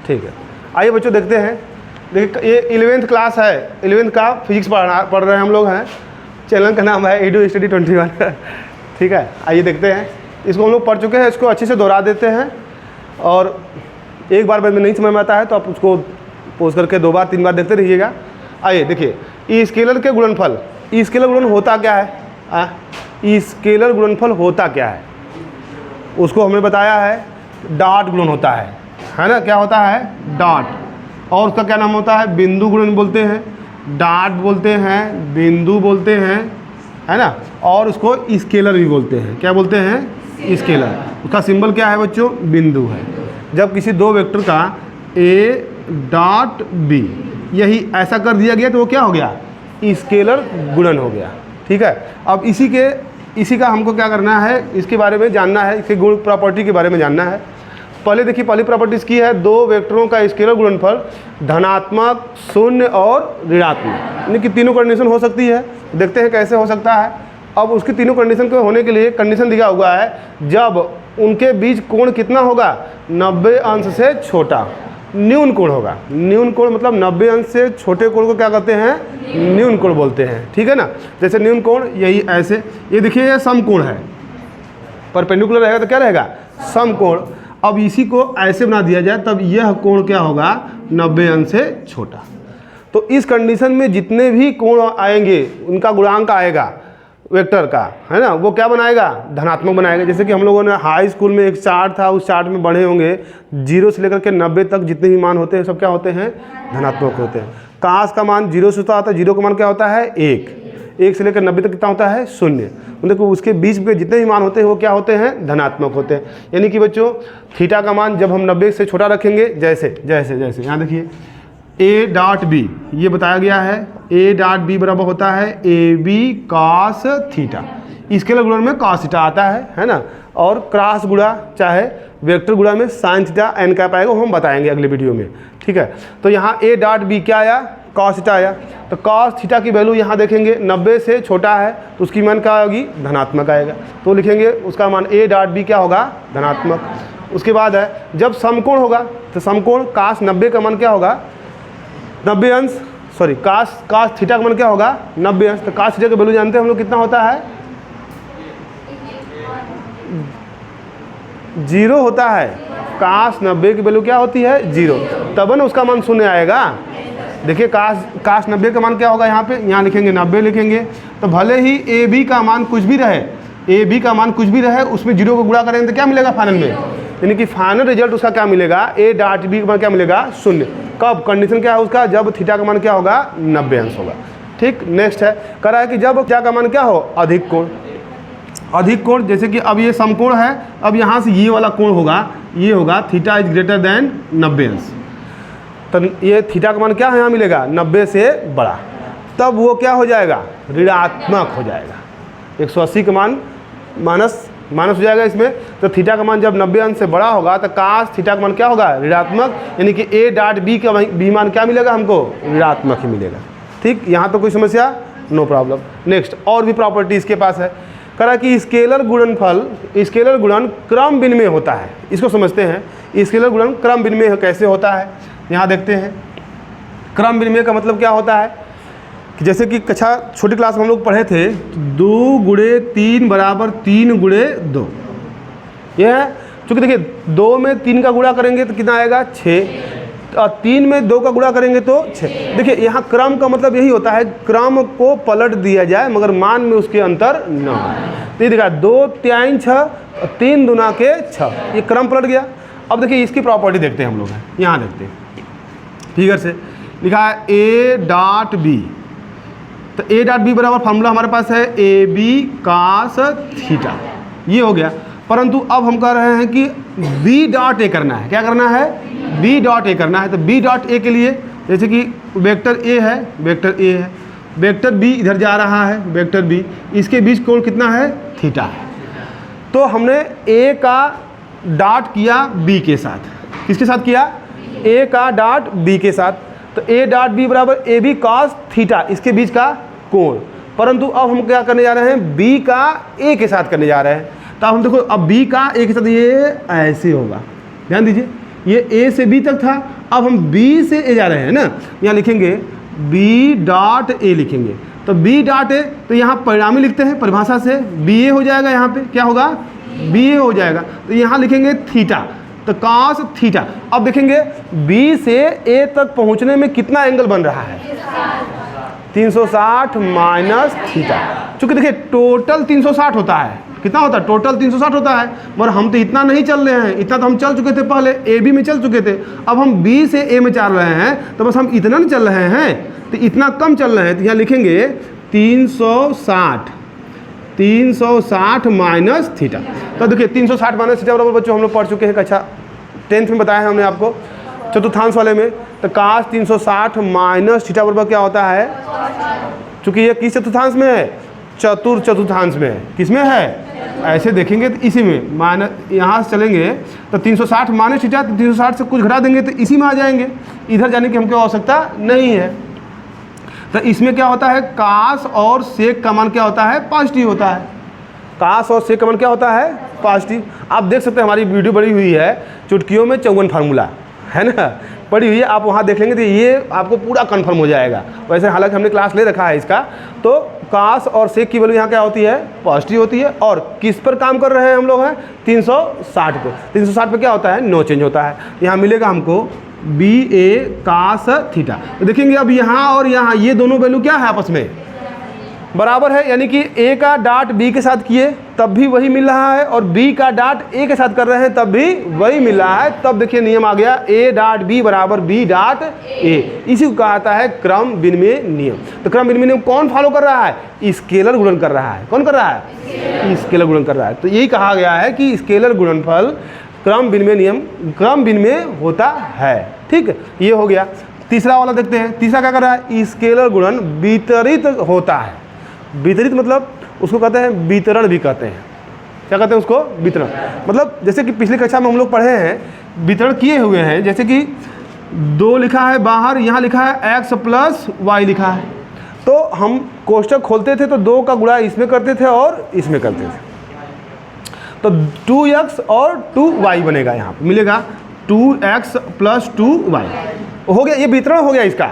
ठीक है, आइए बच्चों देखते हैं। देखिए ये 11th क्लास है, 11th का फिजिक्स पढ़ रहे हैं हम लोग हैं। चैनल का नाम है एडू स्टडी 21 ठीक है, आइए देखते हैं। इसको हम लोग पढ़ चुके हैं, इसको अच्छे से दोहरा देते हैं और एक बार में नहीं समझ में आता है तो आप उसको पोज करके 2 बार 3 बार देखते रहिएगा। आइए देखिए, ई स्केलर के गुणनफल, ई स्केलर गुणन होता क्या है? ई स्केलर गुणनफल होता क्या है? उसको हमने बताया है डॉट गुणन होता है ना। क्या होता है? डॉट। और उसका क्या नाम होता है? बिंदु गुणन बोलते हैं, डॉट बोलते हैं, बिंदु बोलते हैं, है ना। और उसको स्केलर भी बोलते हैं। क्या बोलते हैं? स्केलर। उसका सिंबल क्या है बच्चों? बिंदु है। जब किसी दो वेक्टर का ए डॉट बी यही ऐसा कर दिया गया तो वो क्या हो गया? स्केलर गुणन हो गया। ठीक है, अब इसी का हमको क्या करना है, इसके बारे में जानना है, इसके गुण प्रॉपर्टी के बारे में जानना है। पहले देखिए, पहली प्रॉपर्टी इसकी है, दो वेक्टरों का स्केलर गुणनफल धनात्मक, शून्य और ऋणात्मक, यानी कि तीनों कंडीशन हो सकती है। देखते हैं कैसे हो सकता है। अब उसकी तीनों कंडीशन के होने के लिए कंडीशन दिया हुआ है, जब उनके बीच कोण कितना होगा? 90 अंश से छोटा, न्यून कोण होगा। न्यून कोण मतलब 90 अंश से छोटे कोण को क्या कहते हैं? न्यून कोण बोलते हैं। ठीक है ना। जैसे न्यून कोण यही ऐसे, ये देखिए ये समकोण है, परपेंडिकुलर रहेगा तो क्या रहेगा? समकोण। अब इसी को ऐसे बना दिया जाए तब यह कोण क्या होगा? 90 अंश से छोटा। तो इस कंडीशन में जितने भी कोण आएंगे उनका गुणांक आएगा वेक्टर का, है ना, वो क्या बनाएगा? धनात्मक बनाएगा। जैसे कि हम लोगों ने हाई स्कूल में एक चार्ट था, उस चार्ट में बढ़े होंगे 0 से लेकर के 90 तक जितने भी मान होते हैं सब क्या होते हैं? धनात्मक होते हैं। काश का मान 0 से आता है, 0 का मान क्या होता है? 1 से लेकर 90 तक कितना होता है? 0। देखो उसके बीच में जितने भी मान होते हैं वो क्या होते हैं? धनात्मक होते हैं। यानी कि बच्चों थीटा का मान जब हम 90 से छोटा रखेंगे, जैसे जैसे जैसे यहाँ देखिए ए डॉट बी, ये बताया गया है ए डॉट बी बराबर होता है A B cos theta. Scalar गुणन में कॉस थीटा आता है ना। और क्रॉस गुणा चाहे वेक्टर गुणा में साइन थीटा एन कैप आएगा, वो हम बताएंगे अगले वीडियो में। ठीक है, तो यहाँ ए डॉट बी क्या आया? कॉस थीटा आया। तो कॉस थीटा की वैल्यू यहाँ देखेंगे 90 से छोटा है तो उसकी मान क्या होगी? धनात्मक आएगा। तो लिखेंगे उसका मान ए डॉट बी क्या होगा? धनात्मक। उसके बाद है जब समकोण होगा तो समकोण कॉस 90 का मान क्या होगा? 90 अंश, सॉरी कास थीटा का मान क्या होगा? 90 अंश। तो कास थीटा का वैल्यू जानते हैं हम लोग कितना होता है? 0 होता है। कास 90 की वैल्यू क्या होती है? 0। तब ना उसका मान 0 आएगा। देखिए कास 90 का मान क्या होगा? यहाँ पे यहाँ लिखेंगे 90 लिखेंगे, तो भले ही ए बी का मान कुछ भी रहे, ए बी का मान कुछ भी रहे, उसमें 0 को गुणा करेंगे तो क्या मिलेगा फाइनल में? यानी कि फाइनल रिजल्ट उसका क्या मिलेगा? ए डॉट बी का मान क्या मिलेगा? 0। कब? कंडीशन क्या है उसका? जब थीटा का मान क्या होगा? 90 अंश होगा। ठीक, नेक्स्ट है कह रहा है कि जब थीटा का मान क्या हो? अधिक कोण। अधिक कोण जैसे कि अब ये समकोण है, अब यहाँ से ये वाला कोण होगा, ये होगा थीटा इज ग्रेटर देन 90 अंश। तो ये थीटा का मान क्या है? यहाँ मिलेगा 90 से बड़ा, तब वो क्या हो जाएगा? ऋणात्मक हो जाएगा। 180 का मान माइनस हो जाएगा इसमें। तो थीटा का मान जब 90 अंश से बड़ा होगा तो कास थीटा का मान क्या होगा? ऋणात्मक। यानी कि ए डॉट बी का बी मान क्या मिलेगा हमको? ऋणात्मक ही मिलेगा। ठीक, यहाँ तो कोई समस्या? No problem. नेक्स्ट और भी प्रॉपर्टी इसके पास है। कह रहा कि स्केलर गुणन क्रम विनिमय होता है। इसको समझते हैं, स्केलर गुणन क्रम विनिमय कैसे होता है। यहाँ देखते हैं क्रम विनिमय का मतलब क्या होता है कि जैसे कि कक्षा छोटी क्लास में हम लोग पढ़े थे 2 गुणे 3 बराबर 3 गुणे 2। यह है, चूँकि देखिए 2 में 3 का गुणा करेंगे तो कितना आएगा? 6, और 3 में 2 का गुणा करेंगे तो 6। देखिए यहाँ क्रम का मतलब यही होता है, क्रम को पलट दिया जाए मगर मान में उसके अंतर न हो। तो ये देखा 2 3 6 और 3 दूना के 6, ये क्रम पलट गया। अब देखिए इसकी प्रॉपर्टी देखते हैं हम लोग, यहाँ देखते हैं फिगर से लिखा है ए डॉट बी। तो ए डॉट बी बराबर फार्मूला हमारे पास है ए बी कास थीटा, ये हो गया। परंतु अब हम कह रहे हैं कि बी डॉट ए करना है। क्या करना है? बी डॉट ए करना है। तो बी डॉट ए के लिए जैसे कि वेक्टर ए है, वेक्टर बी इधर जा रहा है, वेक्टर बी, इसके बीच कोण कितना है? थीटा है। तो हमने ए का डॉट किया बी के साथ। किसके साथ किया? ए का डॉट बी के साथ। तो ए डॉट बी बराबर ए बी कॉस थीटा, इसके बीच का कोण। परंतु अब हम क्या करने जा रहे हैं? बी का ए के साथ करने जा रहे हैं। तो हम देखो अब बी का ए के साथ ये ऐसे होगा, ध्यान दीजिए, ये ए से बी तक था, अब हम बी से ए जा रहे हैं ना, यहाँ लिखेंगे बी डॉट ए लिखेंगे, तो बी डॉट ए, तो यहाँ परिणामी लिखते हैं परिभाषा से, बी ए हो जाएगा, यहाँ पे क्या होगा, बी ए हो जाएगा, तो यहाँ लिखेंगे थीटा, तो cos थीटा। अब देखेंगे बी से ए तक पहुँचने में कितना एंगल बन रहा है, 360 माइनस थीटा। चूँकि देखिए टोटल 360 होता है, कितना होता है, टोटल 360 होता है, मगर हम तो इतना नहीं चल रहे हैं, इतना तो हम चल चुके थे पहले, ए बी में चल चुके थे, अब हम बी से ए में चल रहे हैं, तो बस हम इतना नहीं चल रहे हैं, तो इतना कम चल रहे हैं, तो यहाँ लिखेंगे 360 माइनस थीटा। तो देखिए 360 माइनस थीटा बराबर बच्चों हम लोग पढ़ चुके हैं, कक्षा 10th में बताया है हमने आपको चतुर्थांश वाले में। तो cos 360 माइनस थीटा बराबर क्या होता है, चूँकि ये किस चतुर्थांश में है, चतुर्थांश में है, किस में है, ऐसे देखेंगे तो इसी में, माइनस यहाँ से चलेंगे तो 360 माइनस थीटा, तो 360 से कुछ घटा देंगे तो इसी में आ जाएंगे, इधर जाने की हमको आवश्यकता नहीं है। तो इसमें क्या होता है, कास और सेक का मान क्या होता है, पॉजिटिव होता है, कास और सेक का मान क्या होता है, पॉजिटिव। आप देख सकते हैं हमारी वीडियो बड़ी हुई है चुटकियों में 54 फार्मूला है ना, पड़ी हुई है, आप वहाँ देख लेंगे तो ये आपको पूरा कंफर्म हो जाएगा। वैसे हालांकि हमने क्लास ले रखा है इसका, तो कास और सेक की वैल्यू यहाँ क्या होती है, पॉजिटिव होती है। और किस पर काम कर रहे हैं हम लोग हैं, 360 पे। 360 पे क्या होता है, नो चेंज होता है। यहाँ मिलेगा हमको बी ए कास थीटा। तो देखेंगे अब यहाँ और यहाँ ये दोनों वैल्यू क्या है, आपस में बराबर है, यानी कि ए का डॉट बी के साथ किए तब भी वही मिल रहा है, और बी का डॉट ए के साथ कर रहे हैं तब भी वही मिल रहा है। तब देखिए नियम आ गया, ए डॉट बी बराबर बी डॉट ए। इसी को कहता है क्रम विनिमय नियम। तो क्रम विनिमय नियम कौन फॉलो कर रहा है, स्केलर गुणन कर रहा है। कौन कर रहा है, स्केलर गुणन कर रहा है। तो यही कहा गया है कि स्केलर गुणनफल क्रम विनिमय नियम, क्रम विनिमय होता है। ठीक है, ये हो गया। तीसरा वाला देखते हैं, तीसरा क्या कर रहा है, स्केलर गुणन वितरित होता है। वितरित मतलब उसको कहते हैं वितरण भी कहते हैं। क्या कहते हैं उसको, वितरण। मतलब जैसे कि पिछली कक्षा में हम लोग पढ़े हैं, वितरण किए हुए हैं, जैसे कि 2 लिखा है बाहर, यहाँ लिखा है x प्लस वाई लिखा है, तो हम कोष्टक खोलते थे तो 2 का गुणा इसमें करते थे और इसमें करते थे, तो 2x और 2y बनेगा। यहाँ पे मिलेगा 2x प्लस 2y हो गया। ये वितरण हो गया इसका,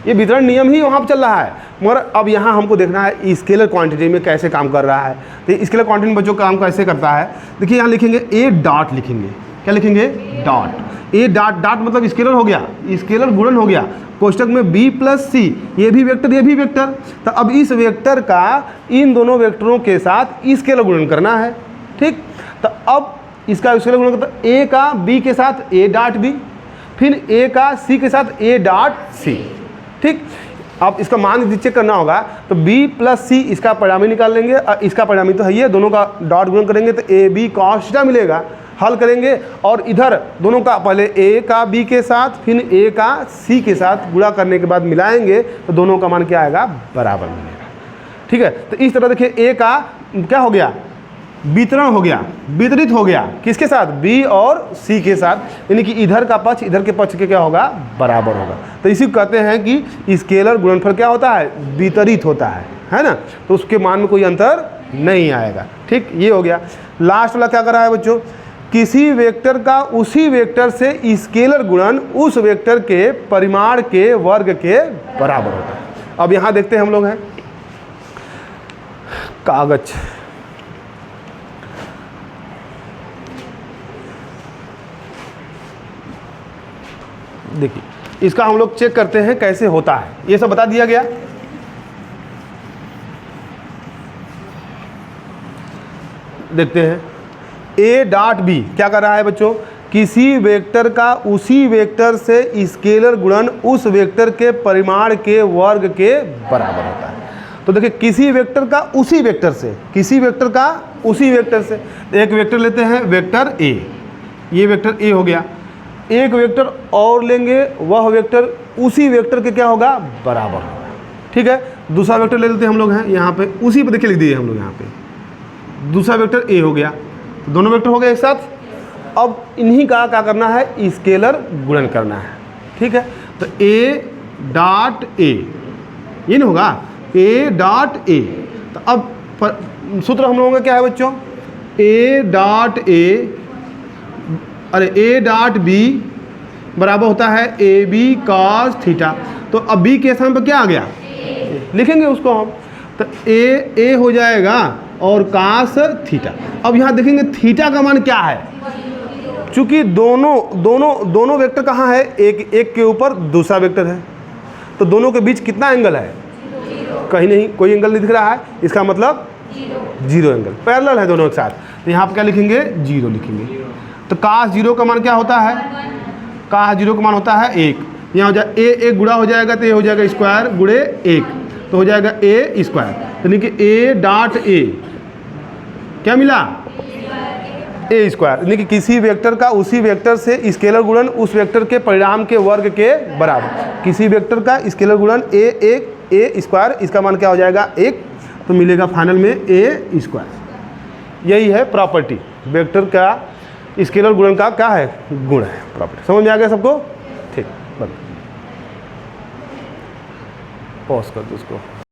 ये वितरण नियम ही वहाँ पर चल रहा है। मगर अब यहाँ हमको देखना है स्केलर क्वांटिटी में कैसे काम कर रहा है। तो स्केलर क्वांटिटी में बच्चों काम कैसे करता है, देखिए यहाँ लिखेंगे ए डॉट लिखेंगे, क्या लिखेंगे, डॉट। ए डॉट, डॉट मतलब स्केलर हो गया, स्केलर गुणन हो गया। कोष्टक में b प्लस सी, ये भी वेक्टर ये भी वेक्टर, तो अब इस वेक्टर का इन दोनों वेक्टरों के साथ स्केलर गुणन करना है। ठीक, तो अब इसका स्केलर गुणन करता है ए का b के साथ ए डॉट बी, फिर ए का सी के साथ ए डॉट सी। ठीक, अब इसका मान चेक करना होगा, तो b प्लस सी इसका परिणामी निकाल लेंगे, इसका परिणामी तो है ये, दोनों का डॉट गुणन करेंगे तो ए बी कॉस थीटा मिलेगा। हल करेंगे और इधर दोनों का पहले a का b के साथ फिर a का c के साथ गुणा करने के बाद मिलाएंगे, तो दोनों का मान क्या आएगा, बराबर मिलेगा। ठीक है, तो इस तरह देखिए a का क्या हो गया, वितरण हो गया, वितरित हो गया, किसके साथ, b और c के साथ, यानी कि इधर का पक्ष इधर के पक्ष के क्या होगा, बराबर होगा। तो इसी को कहते हैं कि स्केलर गुणनफल क्या होता है, वितरित होता है ना, तो उसके मान में कोई अंतर नहीं आएगा। ठीक, ये हो गया। लास्ट वाला क्या कर रहा है बच्चों, किसी वेक्टर का उसी वेक्टर से स्केलर गुणन उस वेक्टर के परिमाण के वर्ग के बराबर होता है। अब यहाँ देखते हैं हम लोग हैं कागज, देखिए इसका हम लोग चेक करते हैं कैसे होता है, ये सब बता दिया गया। देखते हैं ए डॉट बी क्या कर रहा है बच्चों, किसी वेक्टर का उसी वेक्टर से स्केलर गुणन उस वेक्टर के परिमाण के वर्ग के बराबर होता है। तो देखिए किसी वेक्टर का उसी वेक्टर से, किसी वेक्टर का उसी वेक्टर से, एक वेक्टर लेते हैं वेक्टर ए, ये वेक्टर ए हो गया, एक वेक्टर और लेंगे वह वेक्टर उसी वेक्टर के क्या होगा, बराबर होगा। ठीक है, दूसरा वेक्टर ले लेते हैं हम लोग हैं यहाँ पे, उसी पे देखिए लिख दिए हम लोग यहाँ पे, दूसरा वेक्टर ए हो गया, दोनों वेक्टर हो गए एक साथ। अब इन्हीं का क्या करना है, स्केलर गुणन करना है। ठीक है, तो ए डॉट ए, ये नहीं होगा, ए डॉट ए। तो अब सूत्र हम लोगों का क्या है बच्चों, ए डॉट ए, अरे ए डॉट बी बराबर होता है ए बी कॉस थीटा। तो अब बी के स्थान पर क्या आ गया, लिखेंगे उसको हम, तो ए हो जाएगा और कास थीटा। अब यहाँ देखेंगे थीटा का मान क्या है, चूंकि दोनों वेक्टर कहाँ है, एक के ऊपर दूसरा वेक्टर है, तो दोनों के बीच कितना एंगल है, कहीं नहीं, कोई एंगल नहीं दिख रहा है, इसका मतलब जीरो एंगल, पैरेलल है दोनों एक साथ। तो यहाँ पर क्या लिखेंगे, जीरो लिखेंगे। तो कास जीरो का मान क्या होता है, कास जीरो का मान होता है 1। यहाँ हो जाए एक गुणा हो जाएगा तो ये हो जाएगा स्क्वायर गुणे 1, तो हो जाएगा ए स्क्वायर, यानी कि ए डॉट ए क्या मिला, ए स्क्वायर, यानी कि किसी वेक्टर का उसी वेक्टर से स्केलर गुणन उस वेक्टर के परिणाम के वर्ग के बराबर। किसी वेक्टर का स्केलर गुणन ए स्क्वायर, इसका मान क्या हो जाएगा 1, तो मिलेगा फाइनल में ए स्क्वायर। यही है प्रॉपर्टी, वेक्टर का स्केलर गुणन का क्या है, गुण है, प्रॉपर्टी। समझ में आ गया सबको, ठीक, बस पॉज कर दो उसको।